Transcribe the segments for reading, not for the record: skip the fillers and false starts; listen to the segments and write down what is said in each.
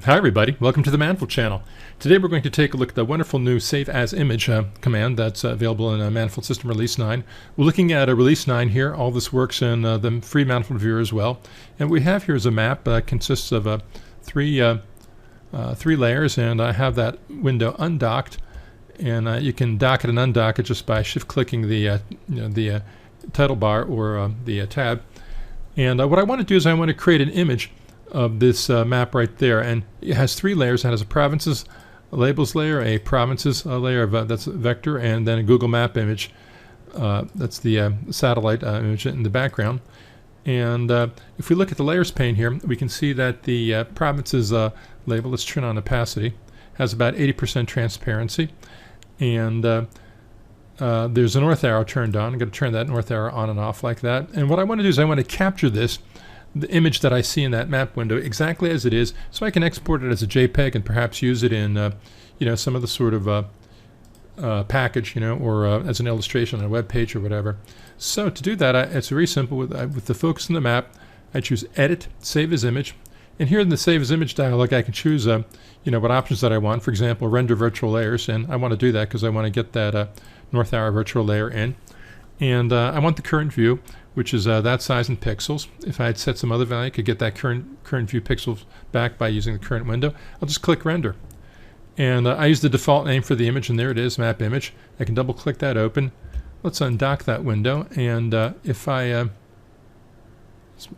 Hi everybody, welcome to the Manifold channel. Today we're going to take a look at the wonderful new Save As Image command that's available in Manifold System Release 9. We're looking at Release 9 here. All this works in the free Manifold Viewer as well. And what we have here is a map that consists of three layers, and I have that window undocked. And you can dock it and undock it just by shift-clicking the title bar or the tab. And what I want to do is I want to create an image of this map right there, and it has three layers. It has a provinces labels layer, a provinces layer that's a vector, and then a Google Map image. That's the satellite image in the background. And if we look at the layers pane here, we can see that the provinces label, let's turn on opacity, has about 80% transparency, and there's a north arrow turned on. I'm going to turn that north arrow on and off like that. And what I want to do is I want to capture the image that I see in that map window exactly as it is, so I can export it as a JPEG and perhaps use it in some other sort of package, or as an illustration on a web page or whatever. So to do that, it's very simple. With the focus on the map, I choose Edit, Save as Image, and here in the Save as Image dialog, I can choose what options that I want. For example, render virtual layers, and I want to do that because I want to get that north arrow virtual layer in. And I want the current view, which is that size in pixels. If I had set some other value, I could get that current view pixels back by using the current window. I'll just click render. And I use the default name for the image, and there it is, map image. I can double click that open. Let's undock that window, and if I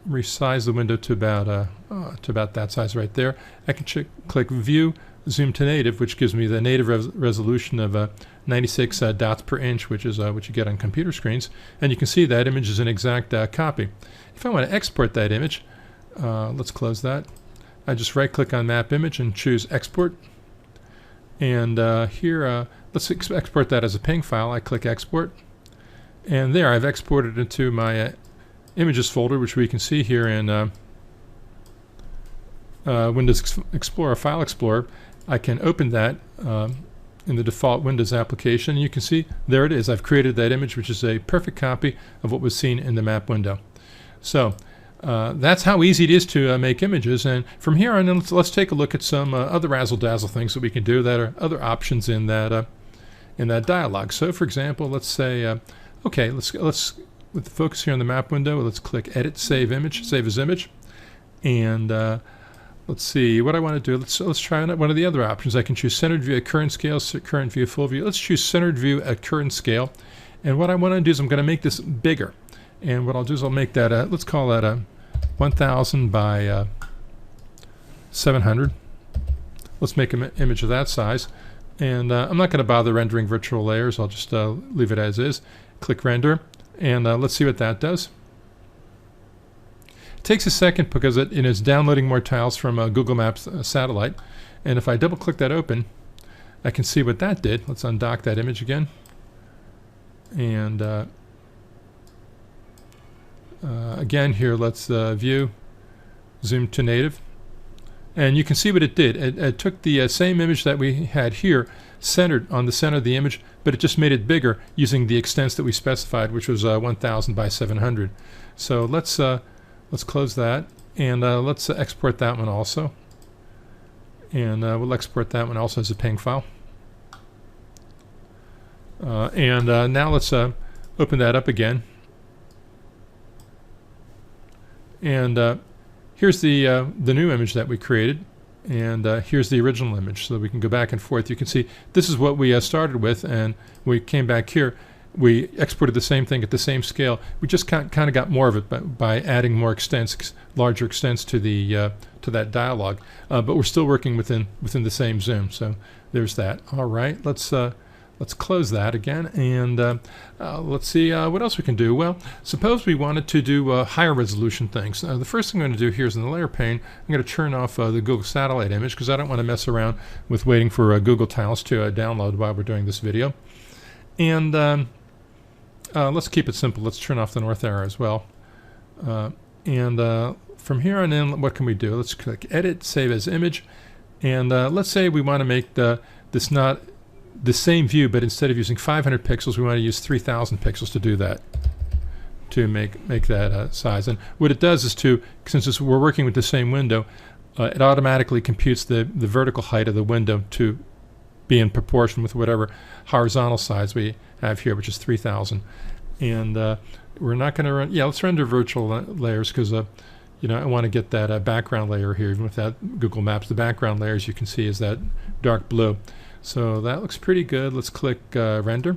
resize the window to about that size right there, I can click view, zoom to native, which gives me the native resolution of 96 dots per inch, which is what you get on computer screens. And you can see that image is an exact copy. If I want to export that image, let's close that. I just right click on map image and choose export. And here, let's export that as a PNG file. I click export. And there, I've exported it into my images folder, which we can see here in Windows Explorer, File Explorer. I can open that in the default Windows application. And you can see there it is. I've created that image, which is a perfect copy of what was seen in the map window. So that's how easy it is to make images. And from here on, let's take a look at some other razzle-dazzle things that we can do that are other options in that dialog. So, for example, let's say, okay, let's with the focus here on the map window, let's click Edit, Save Image, Save as Image, and let's see what I want to do. Let's try one of the other options. I can choose centered view at current scale, current view, full view. Let's choose centered view at current scale. And what I want to do is I'm going to make this bigger. And what I'll do is I'll make that, let's call that a 1000 by 700. Let's make an image of that size. And I'm not going to bother rendering virtual layers. I'll just leave it as is. Click render. And let's see what that does. It takes a second because it is downloading more tiles from Google Maps satellite. And if I double click that open, I can see what that did. Let's undock that image again. And again here, let's view, zoom to native. And you can see what it did. It took the same image that we had here, centered on the center of the image, but it just made it bigger using the extents that we specified, which was 1000 by 700. So let's close that, and let's export that one also. And we'll export that one also as a PNG file. And now let's open that up again. And here's the new image that we created, and here's the original image, so that we can go back and forth. You can see this is what we started with, and we came back here. We exported the same thing at the same scale. We just kind of got more of it by adding more extents, larger extents to the to that dialog. But we're still working within the same zoom. So there's that. All right, let's close that again, and let's see what else we can do. Well, suppose we wanted to do higher resolution things. The first thing I'm going to do here is in the layer pane, I'm going to turn off the Google satellite image because I don't want to mess around with waiting for Google tiles to download while we're doing this video. And let's keep it simple. Let's turn off the north arrow as well. And from here on in, what can we do? Let's click Edit, Save as Image, and let's say we want to make this not the same view, but instead of using 500 pixels, we want to use 3000 pixels to do that, to make that size. And what it does is since we're working with the same window, it automatically computes the vertical height of the window to be in proportion with whatever horizontal size we have here, which is 3000. And we're not going to run, let's render virtual layers because I want to get that background layer here. Even without Google Maps, the background layer, as you can see, is that dark blue. So that looks pretty good. Let's click render,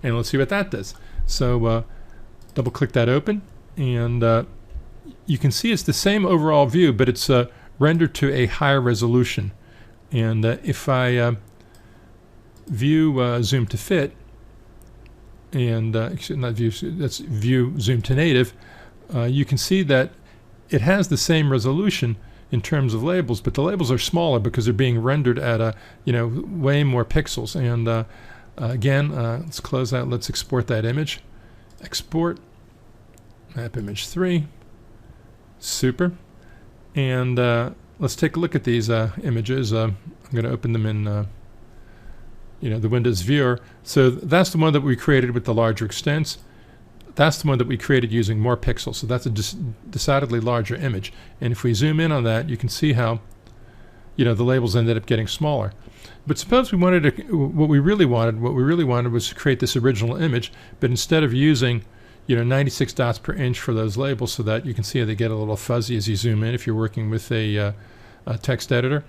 and let's see what that does. So double click that open, and you can see it's the same overall view, but it's rendered to a higher resolution. And if I view zoom to fit, and not view, that's view zoom to native, you can see that it has the same resolution in terms of labels, but the labels are smaller because they're being rendered at way more pixels. And again, let's close that. Let's export that image. Export map image 3. Super. And let's take a look at these images. I'm going to open them in the Windows viewer. So that's the one that we created with the larger extents. That's the one that we created using more pixels. So that's a decidedly larger image. And if we zoom in on that, you can see how the labels ended up getting smaller. But suppose we wanted to, what we really wanted was to create this original image, but instead of using 96 dots per inch for those labels, so that you can see how they get a little fuzzy as you zoom in if you're working with a text editor.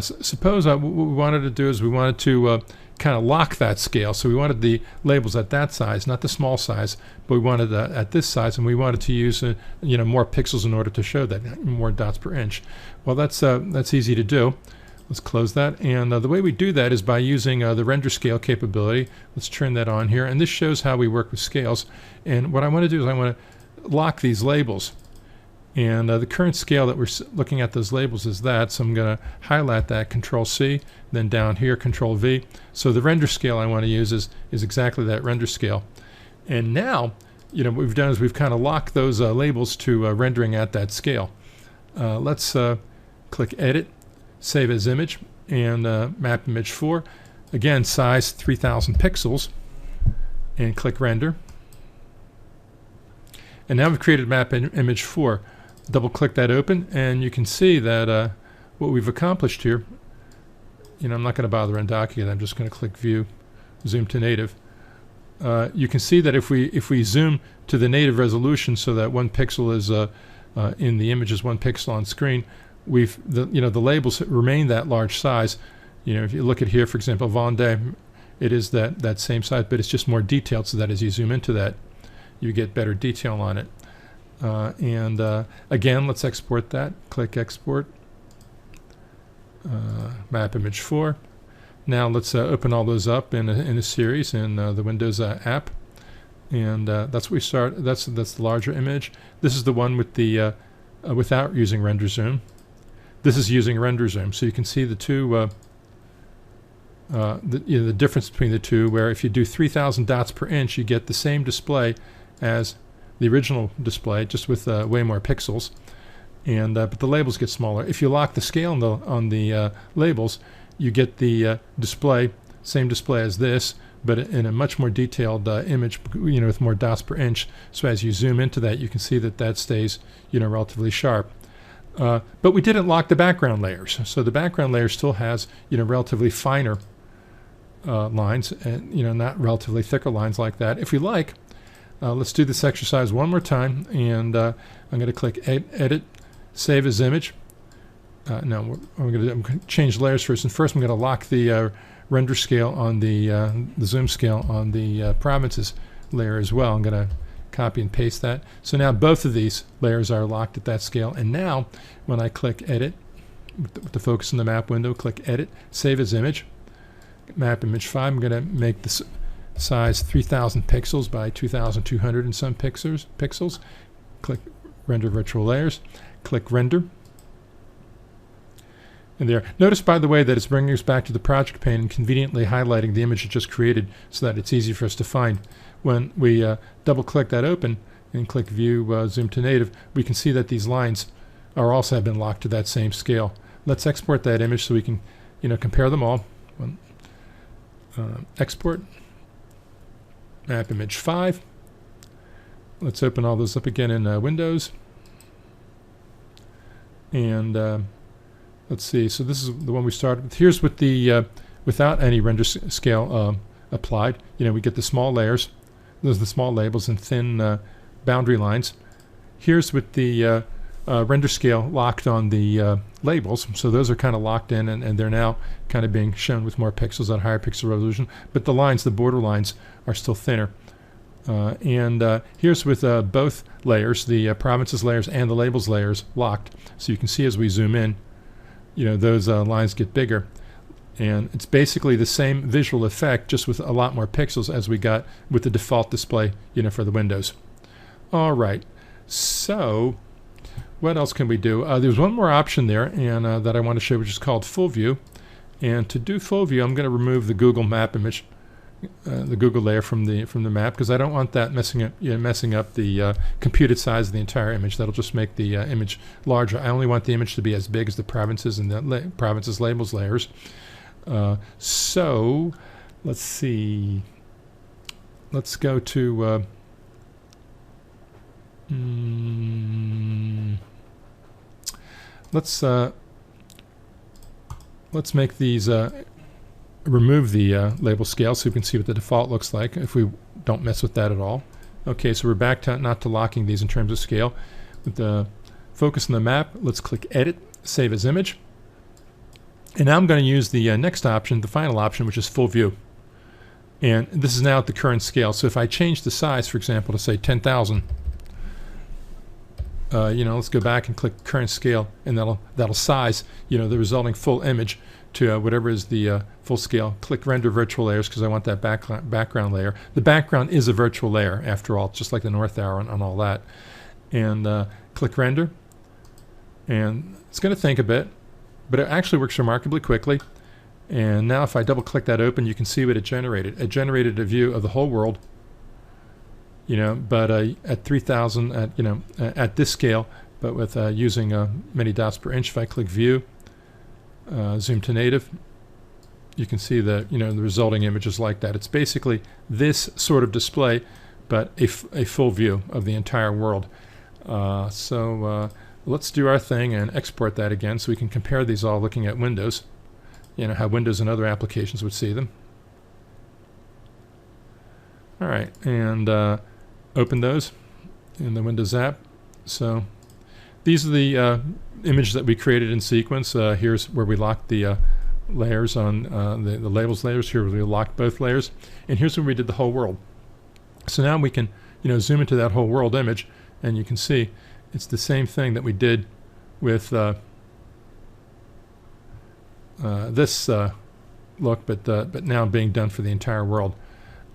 Suppose what we wanted to do is we wanted to kind of lock that scale. So we wanted the labels at that size, not the small size, but we wanted at this size, and we wanted to use more pixels in order to show that, more dots per inch. Well, that's easy to do. Let's close that. And the way we do that is by using the render scale capability. Let's turn that on here. And this shows how we work with scales. And what I want to do is I want to lock these labels. And the current scale that we're looking at those labels is that. So I'm going to highlight that, Control C, then down here, Control V. So the render scale I want to use is exactly that render scale. And now, what we've done is we've kind of locked those labels to rendering at that scale. Let's click Edit, Save as Image, and Map Image 4. Again, size 3000 pixels, and click Render. And now we've created Map Image 4. Double click that open, and you can see that what we've accomplished here, I'm not going to bother undocking it. I'm just going to click View, Zoom to Native. You can see that if we zoom to the native resolution, so that 1 pixel is in the image is 1 pixel on screen, the labels remain that large size. If you look at here, for example, Vendée, it is that same size, but it's just more detailed, so that as you zoom into that, you get better detail on it. Again, let's export that. Click Export, Map Image 4. Now let's open all those up in a series in the Windows app, and that's what we start. That's the larger image. This is the one with the without using render zoom. This is using render zoom, so you can see the two. The difference between the two, where if you do 3000 dots per inch, you get the same display as the original display, just with way more pixels, and but the labels get smaller. If you lock the scale on the labels, you get the same display as this, but in a much more detailed image, with more dots per inch. So as you zoom into that, you can see that stays, relatively sharp. But we didn't lock the background layers, so the background layer still has, relatively finer lines, and not relatively thicker lines like that. If we like, let's do this exercise one more time, and I'm going to click Edit, Save as Image. No, I'm going to change layers first, and first I'm going to lock the render scale on the zoom scale on the provinces layer as well. I'm going to copy and paste that. So now both of these layers are locked at that scale, and now when I click Edit, with the focus in the map window, click Edit, Save as Image, Map Image 5, I'm going to make this size 3000 pixels by 2200 and some pixels. Click Render Virtual Layers, click Render, and there. Notice, by the way, that it's bringing us back to the project pane and conveniently highlighting the image it just created, so that it's easy for us to find. When we double click that open and click View, Zoom to Native, we can see that these lines also have been locked to that same scale. Let's export that image so we can compare them all. Export, Map Image 5. Let's open all those up again in Windows. And let's see. So this is the one we started with. Here's with the without any render scale applied. We get the small layers. Those are the small labels and thin boundary lines. Here's with the render scale locked on the labels. So those are kind of locked in, and they're now kind of being shown with more pixels at higher pixel resolution. But the lines, the border lines, are still thinner. And here's with both layers, the provinces layers and the labels layers locked. So you can see as we zoom in, those lines get bigger. And it's basically the same visual effect, just with a lot more pixels as we got with the default display, for the Windows. All right. So what else can we do? There's one more option there, and that I want to show, which is called Full View. And to do Full View, I'm going to remove the Google Map image, the Google layer from the map, because I don't want that messing up the computed size of the entire image. That'll just make the image larger. I only want the image to be as big as the provinces and the provinces labels layers. So let's see. Let's go to let's make these remove the label scale so you can see what the default looks like if we don't mess with that at all. Okay, so we're back to not to locking these in terms of scale. With the focus on the map, let's click Edit, Save as Image. And now I'm going to use the next option, the final option, which is Full View. And this is now at the current scale. So if I change the size, for example, to say 10,000, let's go back and click Current Scale, and that'll size, the resulting full image to whatever is the full scale. Click Render Virtual Layers because I want that background layer. The background is a virtual layer, after all, just like the north arrow and all that. And click Render, and it's going to think a bit, but it actually works remarkably quickly. And now if I double click that open, you can see what it generated. It generated a view of the whole world, but at 3,000 at this scale, but with using many dots per inch. If I click View, zoom to native, you can see that the resulting image is like that. It's basically this sort of display, but a full view of the entire world. So let's do our thing and export that again so we can compare these all looking at Windows, how Windows and other applications would see them. All right, and open those in the Windows app. So these are the images that we created in sequence. Here's where we locked the layers on the labels layers. Here we locked both layers, and here's where we did the whole world. So now we can zoom into that whole world image, and you can see it's the same thing that we did with this look, but now being done for the entire world.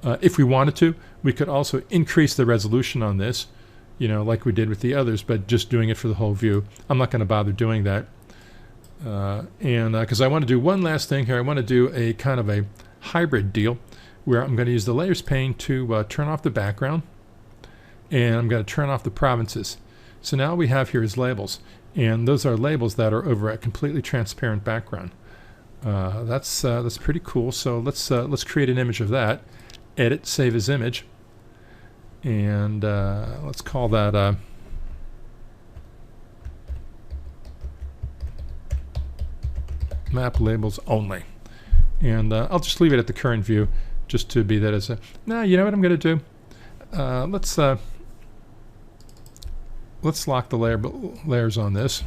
If we wanted to, we could also increase the resolution on this, like we did with the others, but just doing it for the whole view. I'm not going to bother doing that. And because I want to do one last thing here, I want to do a kind of a hybrid deal where I'm going to use the layers pane to turn off the background, and I'm going to turn off the provinces. So now we have here is labels, and those are labels that are over a completely transparent background. That's pretty cool. So let's create an image of that. Edit, Save as Image, and let's call that map labels only. And I'll just leave it at the current view, just to be that as a. Now you know what I'm going to do. Let's lock the layers on this,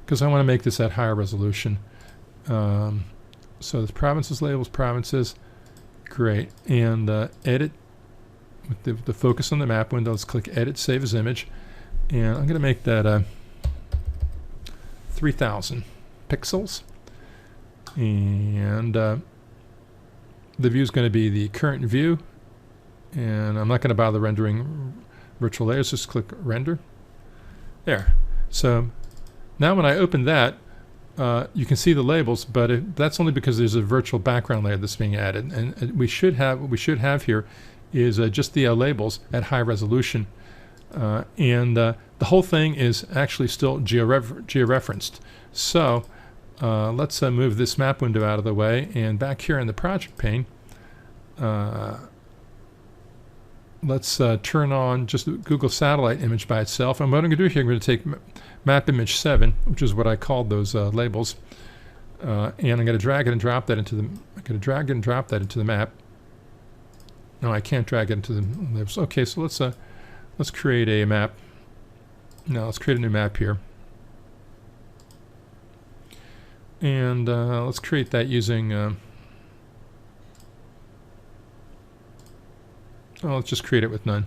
because I want to make this at higher resolution. So the provinces, labels, provinces, great. And edit, with the focus on the map window, let's click Edit, Save as Image. And I'm going to make that 3,000 pixels. And the view is going to be the current view. And I'm not going to bother rendering virtual layers, just click Render. There. So now when I open that, you can see the labels, but that's only because there's a virtual background layer that's being added. And we should have, what we should have here is just the labels at high resolution. And the whole thing is actually still georeferenced. So let's move this map window out of the way, and back here in the project pane, let's turn on just the Google satellite image by itself. And what I'm going to do here, I'm going to take map image 7, which is what I called those labels, and I'm going to drag it and drop that into the. I'm going to drag and drop that into the map. No, I can't drag it into the labels. Okay, so let's create a map. Now let's create a new map here, and let's create that using. Let's just create it with none.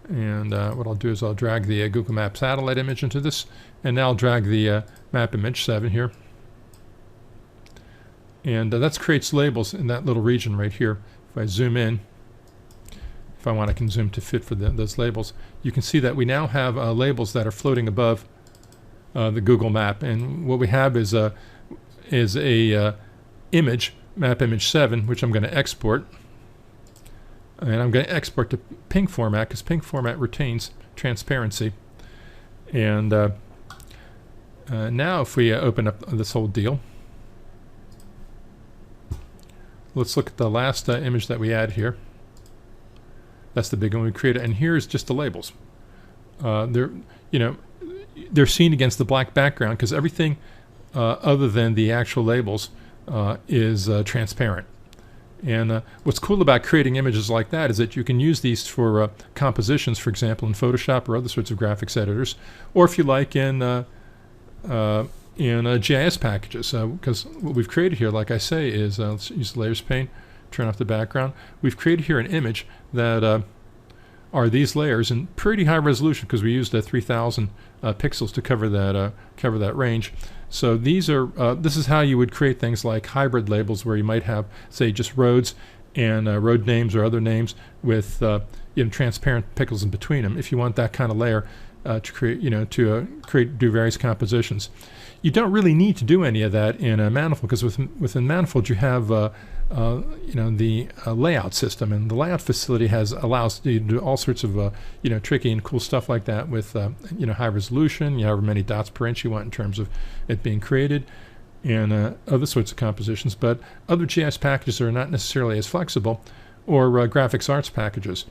And what I'll do is I'll drag the Google Maps satellite image into this, and now I'll drag the map image 7 here. And that creates labels in that little region right here. If I zoom in, if I want, I can zoom to fit for those labels. You can see that we now have labels that are floating above the Google map. And what we have is a image, map image 7, which I'm going to export. And I'm going to export to PNG format because PNG format retains transparency. And now if we open up this whole deal, let's look at the last image that we add here. That's the big one we created. And here's just the labels. They're seen against the black background because everything other than the actual labels is transparent. And what's cool about creating images like that is that you can use these for compositions, for example, in Photoshop or other sorts of graphics editors, or if you like in GIS packages. Because what we've created here, like I say, is let's use the layers pane, turn off the background. We've created here an image that are these layers in pretty high resolution because we used 3,000 pixels to cover that range. So these are this is how you would create things like hybrid labels, where you might have, say, just roads and road names or other names with transparent pixels in between them. If you want that kind of layer to create, do various compositions, you don't really need to do any of that in a manifold because within manifold you have the layout system, and the layout facility allows you to do all sorts of tricky and cool stuff like that with high resolution, however many dots per inch you want in terms of it being created, and other sorts of compositions. But other GIS packages are not necessarily as flexible, or graphics arts packages.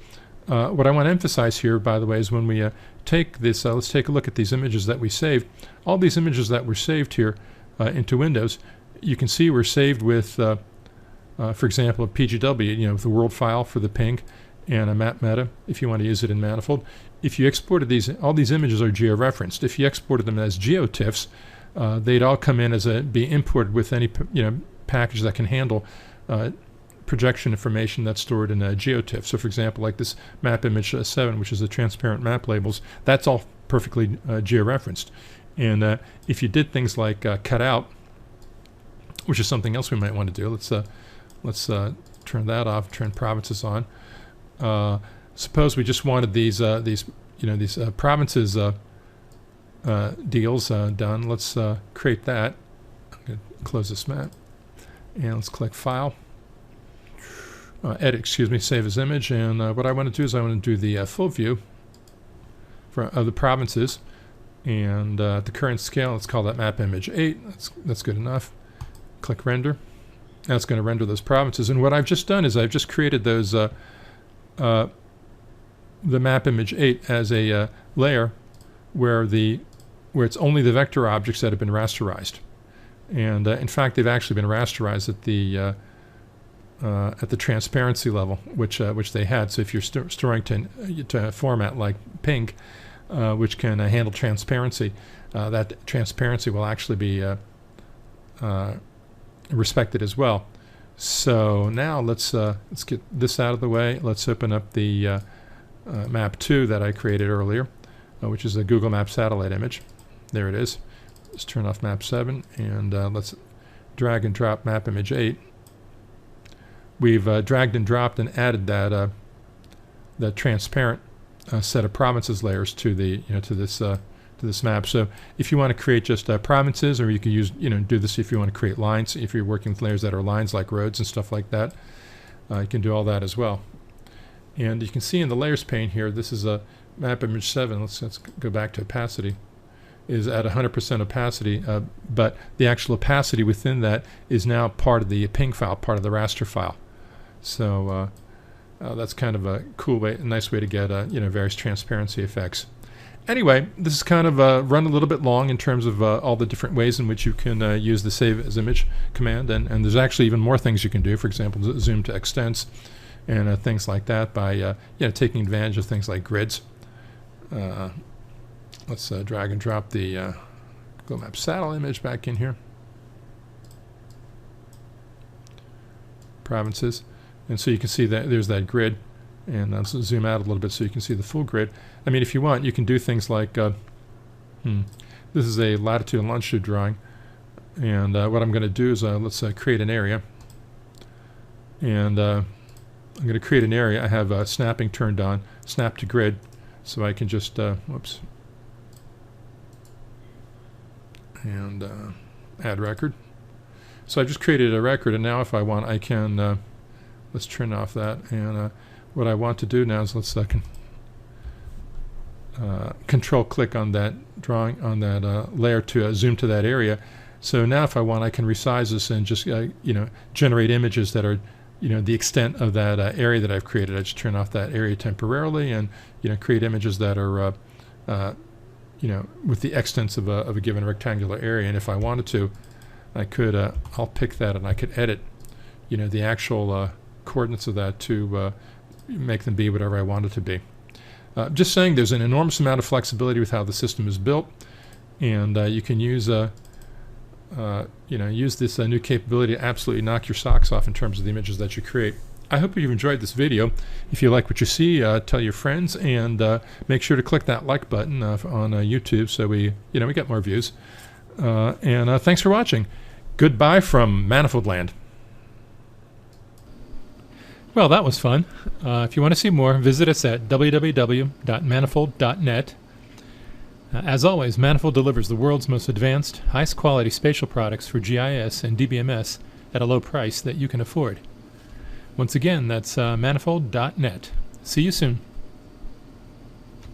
What I want to emphasize here, by the way, is when we take this, let's take a look at these images that we saved. All these images that were saved here into Windows, you can see were saved with for example, a PGW, the world file for the PNG, and a map meta if you want to use it in manifold. If you exported these, all these images are georeferenced. If you exported them as geotiffs, they'd all come in as be imported with any package that can handle projection information that's stored in a geotiff. So, for example, like this map image 7, which is the transparent map labels, that's all perfectly georeferenced. And if you did things like cut out, which is something else we might want to do, let's turn that off, turn provinces on. Suppose we just wanted these provinces deals done. Let's create that. I'm going to close this map, and let's click File, Edit, save as image. And what I want to do is I want to do the full view for the provinces, and at the current scale, let's call that map image 8. That's good enough. Click Render. Now it's going to render those provinces. And what I've just done is I've just created those the map image 8 as a layer where it's only the vector objects that have been rasterized. And in fact, they've actually been rasterized at the transparency level, which they had. So if you're storing to a format like PNG, which can handle transparency, that transparency will actually be respected as well. So now let's get this out of the way. Let's open up the map 2 that I created earlier, which is a Google Maps satellite image. There it is. Let's turn off map 7, and let's drag and drop map image 8. We've dragged and dropped and added that transparent set of provinces layers to this map. So if you want to create just provinces, or you can use do this if you want to create lines, if you're working with layers that are lines like roads and stuff like that, you can do all that as well. And you can see in the layers pane here, this is a map image 7. Let's go back to opacity. Is at 100% opacity, but the actual opacity within that is now part of the PNG file, part of the raster file. So That's kind of a cool way, a nice way to get various transparency effects. Anyway, this is kind of run a little bit long in terms of all the different ways in which you can use the save as image command, and there's actually even more things you can do. For example, zoom to extents and things like that by taking advantage of things like grids. Let's drag and drop the Google Maps saddle image back in here. Provinces, and so you can see that there's that grid. And let's zoom out a little bit so you can see the full grid. I mean, if you want, you can do things like this is a latitude and longitude drawing, and what I'm going to do is let's create an area, and I'm going to create an area. I have snapping turned on, snap to grid, so I can just whoops, and add record. So I just created a record, and now if I want, I can let's turn off that, and what I want to do now is let's control click on that drawing, on that layer to zoom to that area. So now if I want, I can resize this and just generate images that are the extent of that area that I've created. I just turn off that area temporarily and create images that are with the extents of a given rectangular area. And if I wanted to, I could I'll pick that and I could edit the actual coordinates of that to make them be whatever I want it to be. Just saying, there's an enormous amount of flexibility with how the system is built, and you can use use this new capability to absolutely knock your socks off in terms of the images that you create. I hope you've enjoyed this video. If you like what you see, tell your friends, and make sure to click that like button on YouTube so we get more views. And thanks for watching. Goodbye from Manifold Land. Well, that was fun. If you want to see more, visit us at www.manifold.net. As always, Manifold delivers the world's most advanced, highest quality spatial products for GIS and DBMS at a low price that you can afford. Once again, that's manifold.net. See you soon.